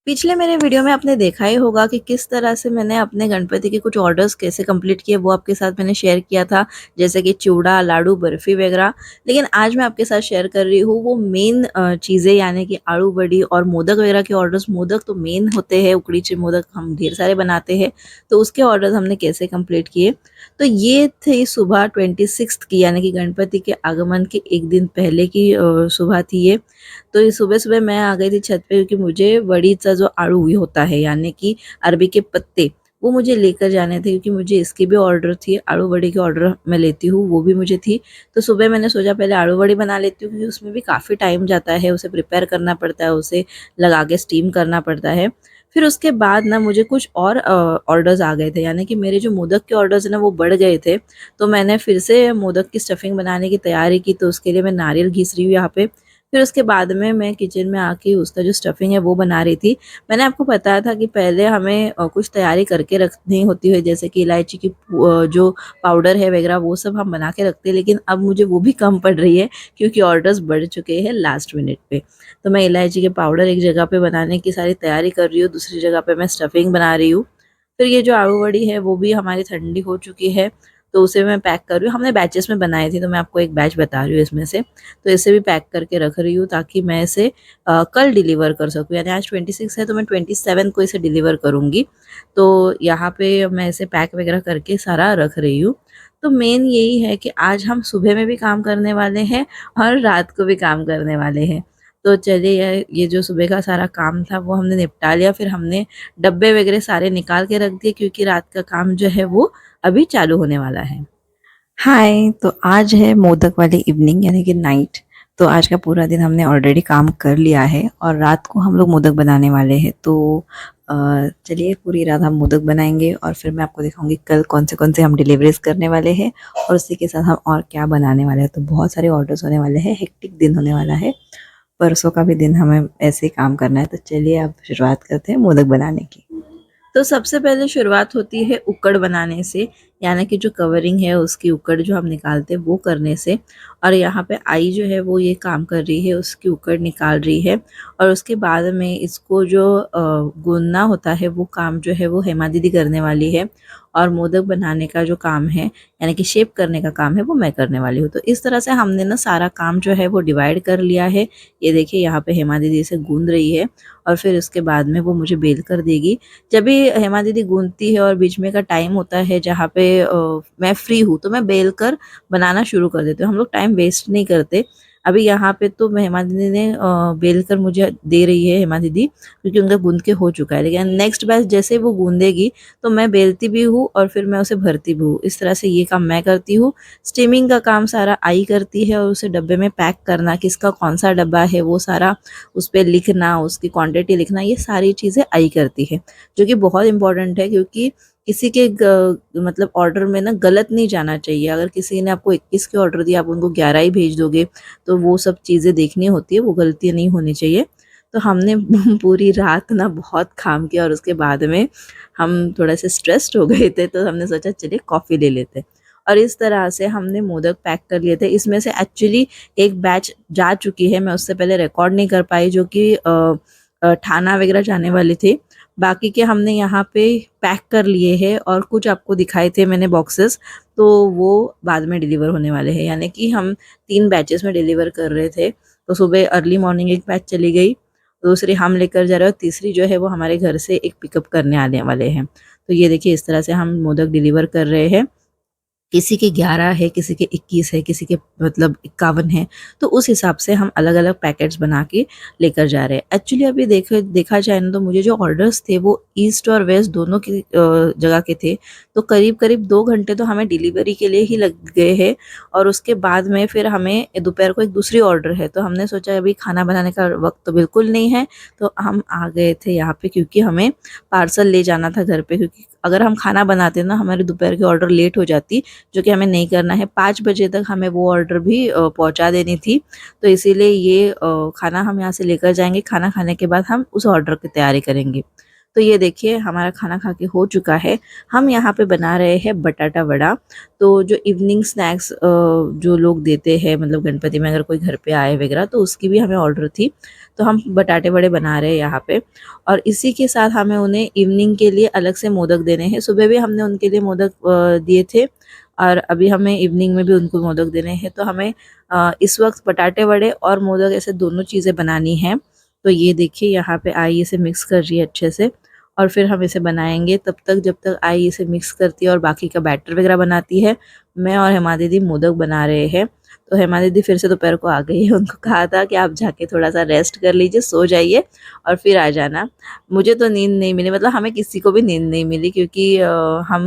पिछले मेरे वीडियो में आपने देखा ही होगा कि किस तरह से मैंने अपने गणपति के कुछ ऑर्डर्स कैसे कंप्लीट किए, वो आपके साथ मैंने शेयर किया था, जैसे कि चिवड़ा, लाडू, बर्फ़ी वगैरह। लेकिन आज मैं आपके साथ शेयर कर रही हूँ वो मेन चीज़ें, यानी कि आलू बड़ी और मोदक वगैरह के ऑर्डर्स। मोदक तो मेन होते हैं, उखड़ी चे मोदक हम ढेर सारे बनाते हैं, तो उसके ऑर्डर्स हमने कैसे कंप्लीट किए। तो ये थी सुबह 26th की, यानी कि गणपति के आगमन के 1 दिन पहले की सुबह थी ये। तो ये सुबह-सुबह मैं आ गई थी छत पे, क्योंकि मुझे वड़ीचा जो आड़ू होता है, यानी कि अरबी के पत्ते, वो मुझे लेकर जाने थे, क्योंकि मुझे इसकी भी ऑर्डर थी। आलू बड़ी की ऑर्डर मैं लेती हूँ, वो भी मुझे थी। तो सुबह मैंने सोचा पहले आलू बड़ी बना लेती हूँ, क्योंकि उसमें भी काफ़ी टाइम जाता है, उसे प्रिपेयर करना पड़ता है, उसे लगा के स्टीम करना पड़ता है। फिर उसके बाद ना मुझे कुछ और ऑर्डर्स आ गए थे, यानी कि मेरे जो मोदक के ऑर्डर्स हैं ना वो बढ़ गए थे। तो मैंने फिर से मोदक की स्टफिंग बनाने की तैयारी की, तो उसके लिए मैं नारियल घिस रही हूँ यहाँ पे। फिर उसके बाद में मैं किचन में आके उसका जो स्टफिंग है वो बना रही थी। मैंने आपको बताया था कि पहले हमें कुछ तैयारी करके रखनी होती है, जैसे कि इलायची की जो पाउडर है वगैरह, वो सब हम बना के रखते हैं, लेकिन अब मुझे वो भी कम पड़ रही है, क्योंकि ऑर्डर्स बढ़ चुके हैं लास्ट मिनट पे। तो मैं इलायची के पाउडर एक जगह पे बनाने की सारी तैयारी कर रही हूँ, दूसरी जगह पे मैं स्टफिंग बना रही हूँ। फिर ये जो आलू वड़ी है वो भी हमारी ठंडी हो चुकी है, तो उसे मैं पैक कर रही हूँ। हमने बैचेस में बनाई थी, तो मैं आपको एक बैच बता रही हूँ इसमें से। तो इसे भी पैक करके रख रही हूँ, ताकि मैं इसे कल डिलीवर कर सकूँ, यानी आज 26 है तो मैं 27 को इसे डिलीवर करूँगी। तो यहाँ पे मैं इसे पैक वगैरह करके सारा रख रही हूँ। तो मेन यही है कि आज हम सुबह में भी काम करने वाले हैं और रात को भी काम करने वाले हैं। तो चलिए, ये जो सुबह का सारा काम था वो हमने निपटा लिया। फिर हमने डब्बे वगैरह सारे निकाल के रख दिए, क्योंकि रात का काम जो है वो अभी चालू होने वाला है। हाय, तो आज है मोदक वाली इवनिंग, यानी कि नाइट। तो आज का पूरा दिन हमने ऑलरेडी काम कर लिया है और रात को हम लोग मोदक बनाने वाले हैं। तो चलिए, पूरी रात हम मोदक बनाएंगे और फिर मैं आपको दिखाऊंगी कल कौन से हम डिलीवरीज करने वाले हैं और उसी के साथ हम और क्या बनाने वाले हैं। तो बहुत सारे ऑर्डर्स होने वाले हैं, हेक्टिक दिन होने वाला है। परसों का भी दिन हमें ऐसे ही काम करना है। तो चलिए अब शुरुआत करते हैं मोदक बनाने की। तो सबसे पहले शुरुआत होती है उक्कड़ बनाने से, यानी कि जो कवरिंग है उसकी उक्कड़ जो हम निकालते हैं वो करने से। और यहाँ पे आई जो है वो ये काम कर रही है, उसकी उक्कड़ निकाल रही है। और उसके बाद में इसको जो गूंदना होता है वो काम जो है वो हेमा दीदी करने वाली है। और मोदक बनाने का जो काम है, यानी कि शेप करने का काम है, वो मैं करने वाली हूँ। तो इस तरह से हमने ना सारा काम जो है वो डिवाइड कर लिया है। ये देखिए, यहाँ पे हेमा दीदी इसे गूंद रही है और फिर उसके बाद में वो मुझे बेल कर देगी। जब भी हेमा दीदी गूंथती है और बीच में का टाइम होता है जहाँ पे मैं फ्री हूँ, तो मैं बेल कर बनाना शुरू कर देती हूँ। हम लोग टाइम वेस्ट नहीं करते। अभी यहाँ पे तो हेमा दीदी ने बेल कर मुझे दे रही है, हेमा दीदी, क्योंकि उनका गूंद के हो चुका है। लेकिन नेक्स्ट बैच जैसे ही वो गूंदेगी तो मैं बेलती भी हूँ और फिर मैं उसे भरती भी हूँ। इस तरह से ये काम मैं करती हूँ। स्टीमिंग का काम सारा आई करती है, और उसे डब्बे में पैक करना, किसका कौन सा डब्बा है वो सारा उस पे लिखना, उसकी क्वांटिटी लिखना, ये सारी चीज़ें आई करती है, जो कि बहुत इम्पोर्टेंट है। क्योंकि किसी के मतलब ऑर्डर में ना गलत नहीं जाना चाहिए। अगर किसी ने आपको 21 के ऑर्डर दिया, आप उनको 11 ही भेज दोगे, तो वो सब चीज़ें देखनी होती है, वो गलतियाँ नहीं होनी चाहिए। तो हमने पूरी रात ना बहुत काम किया, और उसके बाद में हम थोड़ा से स्ट्रेस्ड हो गए थे, तो हमने सोचा चलिए कॉफ़ी ले लेते हैं। और इस तरह से हमने मोदक पैक कर लिए थे। इसमें से एक्चुअली एक बैच जा चुकी है, मैं उससे पहले रिकॉर्ड नहीं कर पाई, जो कि ठाना वगैरह जाने वाले थे। बाकी के हमने यहाँ पे पैक कर लिए हैं, और कुछ आपको दिखाए थे मैंने बॉक्सेस, तो वो बाद में डिलीवर होने वाले हैं। यानी कि हम 3 बैचेस में डिलीवर कर रहे थे। तो सुबह अर्ली मॉर्निंग एक बैच चली गई, दूसरी हम लेकर जा रहे हैं, और तीसरी जो है वो हमारे घर से एक पिकअप करने आने वाले हैं। तो ये देखिए, इस तरह से हम मोदक डिलीवर कर रहे हैं। किसी के 11 है, किसी के 21 है, किसी के मतलब 51 है। तो उस हिसाब से हम अलग-अलग पैकेट्स बना के लेकर जा रहे हैं। एक्चुअली अभी देखा जाए ना, तो मुझे जो ऑर्डर्स थे वो ईस्ट और वेस्ट दोनों की जगह के थे। तो करीब-करीब 2 घंटे तो हमें डिलीवरी के लिए ही लग गए हैं, और उसके बाद में फिर हमें दोपहर को एक दूसरी ऑर्डर है। तो हमने सोचा अभी खाना बनाने का वक़्त तो बिल्कुल नहीं है, तो हम आ गए थे यहाँ पे, क्योंकि हमें पार्सल ले जाना था घर पे। क्योंकि अगर हम खाना बनाते ना, हमारी दोपहर की ऑर्डर लेट हो जाती, जो कि हमें नहीं करना है। 5 बजे तक हमें वो ऑर्डर भी पहुँचा देनी थी। तो इसीलिए ये खाना हम यहाँ से लेकर जाएँगे, खाना खाने के बाद हम उस ऑर्डर की तैयारी करेंगे। तो ये देखिए हमारा खाना खा के हो चुका है। हम यहाँ पे बना रहे हैं बटाटा वड़ा। तो जो इवनिंग स्नैक्स जो लोग देते हैं मतलब गणपति में अगर कोई घर पे आए वगैरह तो उसकी भी हमें ऑर्डर थी। तो हम बटाटे वड़े बना रहे हैं यहाँ पे। और इसी के साथ हमें उन्हें इवनिंग के लिए अलग से मोदक देने हैं। सुबह भी हमने उनके लिए मोदक दिए थे और अभी हमें इवनिंग में भी उनको मोदक देने हैं। तो हमें इस वक्त बटाटे वड़े और मोदक ऐसे दोनों चीज़ें बनानी हैं। तो ये देखिए यहाँ पे आई इसे मिक्स कर रही है अच्छे से और फिर हम इसे बनाएंगे। तब तक जब तक आई इसे मिक्स करती है और बाकी का बैटर वगैरह बनाती है, मैं और हेमा दीदी मोदक बना रहे हैं। तो हेमा दीदी फिर से दोपहर को आ गई है। उनको कहा था कि आप जाके थोड़ा सा रेस्ट कर लीजिए, सो जाइए और फिर आ जाना। मुझे तो नींद नहीं मिली, मतलब हमें किसी को भी नींद नहीं मिली क्योंकि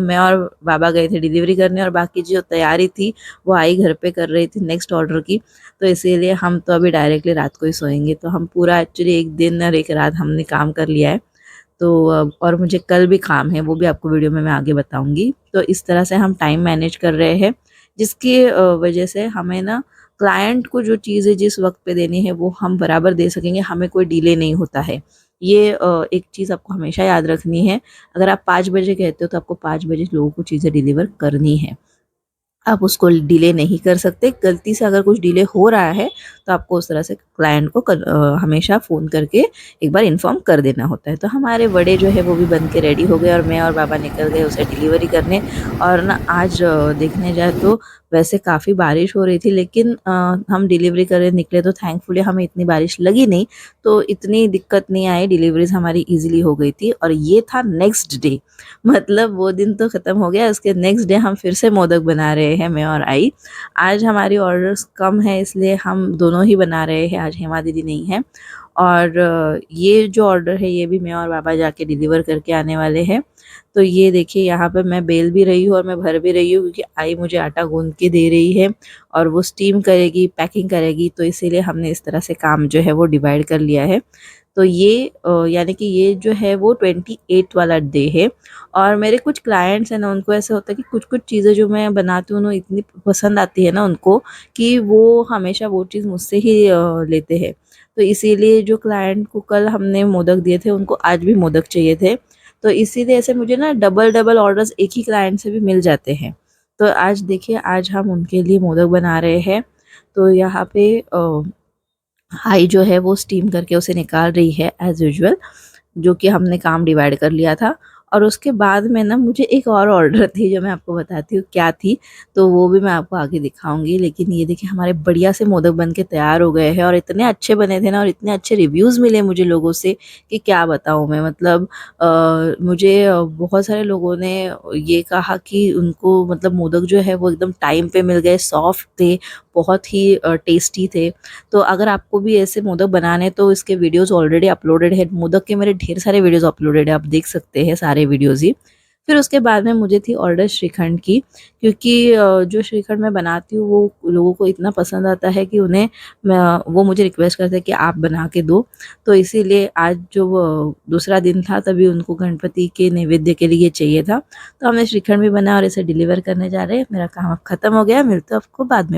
मैं और बाबा गए थे डिलीवरी करने और बाकी जो तैयारी थी वो आई घर पे कर रही थी नेक्स्ट ऑर्डर की। तो इसीलिए हम तो अभी डायरेक्टली रात को ही सोएंगे। तो हम पूरा एक्चुअली एक दिन और एक रात हमने काम कर लिया है। तो और मुझे कल भी काम है, वो भी आपको वीडियो में मैं आगे बताऊंगी। तो इस तरह से हम टाइम मैनेज कर रहे हैं, जिसकी वजह से हमें ना क्लाइंट को जो चीज़ें जिस वक्त पे देनी है वो हम बराबर दे सकेंगे, हमें कोई डिले नहीं होता है। ये एक चीज़ आपको हमेशा याद रखनी है। अगर आप 5 बजे कहते हो तो आपको 5 बजे लोगों को चीज़ें डिलीवर करनी है। आप उसको डिले नहीं कर सकते। गलती से अगर कुछ डिले हो रहा है तो आपको उस तरह से क्लाइंट को हमेशा फ़ोन करके एक बार इन्फॉर्म कर देना होता है। तो हमारे वड़े जो है वो भी बन के रेडी हो गए और मैं और बाबा निकल गए उसे डिलीवरी करने। और ना आज देखने जाए तो वैसे काफ़ी बारिश हो रही थी, लेकिन हम डिलीवरी करने निकले तो थैंकफुली हमें इतनी बारिश लगी नहीं। तो इतनी दिक्कत नहीं आई, डिलीवरीज हमारी ईजिली हो गई थी। और ये था नेक्स्ट डे, मतलब वो दिन तो ख़त्म हो गया। उसके नेक्स्ट डे हम फिर से मोदक बना रहे हैं मैं और आई। आज हमारी ऑर्डर्स कम है इसलिए हम दोनों ही बना रहे हैं, आज हेमा दीदी नहीं है। और ये जो ऑर्डर है ये भी मैं और बाबा जाके डिलीवर करके आने वाले हैं। तो ये देखिए यहाँ पे मैं बेल भी रही हूँ और मैं भर भी रही हूँ क्योंकि आई मुझे आटा गूंद के दे रही है और वो स्टीम करेगी, पैकिंग करेगी। तो इसीलिए हमने इस तरह से काम जो है वो डिवाइड कर लिया है। तो ये यानी कि ये जो है वो 28 वाला डे है। और मेरे कुछ क्लाइंट्स हैं ना, उनको ऐसा होता है कि कुछ-कुछ चीज़ें जो मैं बनाती हूँ ना इतनी पसंद आती है ना उनको, कि वो हमेशा वो चीज़ मुझसे ही लेते हैं। तो इसीलिए जो क्लाइंट को कल हमने मोदक दिए थे उनको आज भी मोदक चाहिए थे। तो इसीलिए ऐसे मुझे ना डबल-डबल ऑर्डर्स एक ही क्लाइंट से भी मिल जाते हैं। तो आज देखिए आज हम उनके लिए मोदक बना रहे हैं। तो यहाँ पे आई जो है वो स्टीम करके उसे निकाल रही है एज़ यूजुअल, जो कि हमने काम डिवाइड कर लिया था। और उसके बाद में ना मुझे एक और ऑर्डर थी जो मैं आपको बताती हूँ क्या थी, तो वो भी मैं आपको आगे दिखाऊँगी। लेकिन ये देखिए हमारे बढ़िया से मोदक बन के तैयार हो गए हैं और इतने अच्छे बने थे ना और इतने अच्छे रिव्यूज़ मिले मुझे लोगों से कि क्या बताऊँ मैं। मतलब मुझे बहुत सारे लोगों ने ये कहा कि उनको मतलब मोदक जो है वो एकदम टाइम पे मिल गए, सॉफ्ट थे, बहुत ही टेस्टी थे। तो अगर आपको भी ऐसे मोदक बनाने हैं तो इसके वीडियोज़ ऑलरेडी अपलोडेड है। मोदक के मेरे ढेर सारे वीडियोज़ अपलोडेड है, आप देख सकते हैं सारे वीडियोज़ ही। फिर उसके बाद में मुझे थी ऑर्डर श्रीखंड की, क्योंकि जो श्रीखंड मैं बनाती हूँ वो लोगों को इतना पसंद आता है कि उन्हें वो मुझे रिक्वेस्ट करते हैं कि आप बना के दो। तो इसीलिए आज जो वो दूसरा दिन था तभी उनको गणपति के नैवेद्य के लिए चाहिए था। तो हमने श्रीखंड भी बनाया और इसे डिलीवर करने जा रहे हैं। मेरा काम अब ख़त्म हो गया, मिलते हैं आपको बाद में।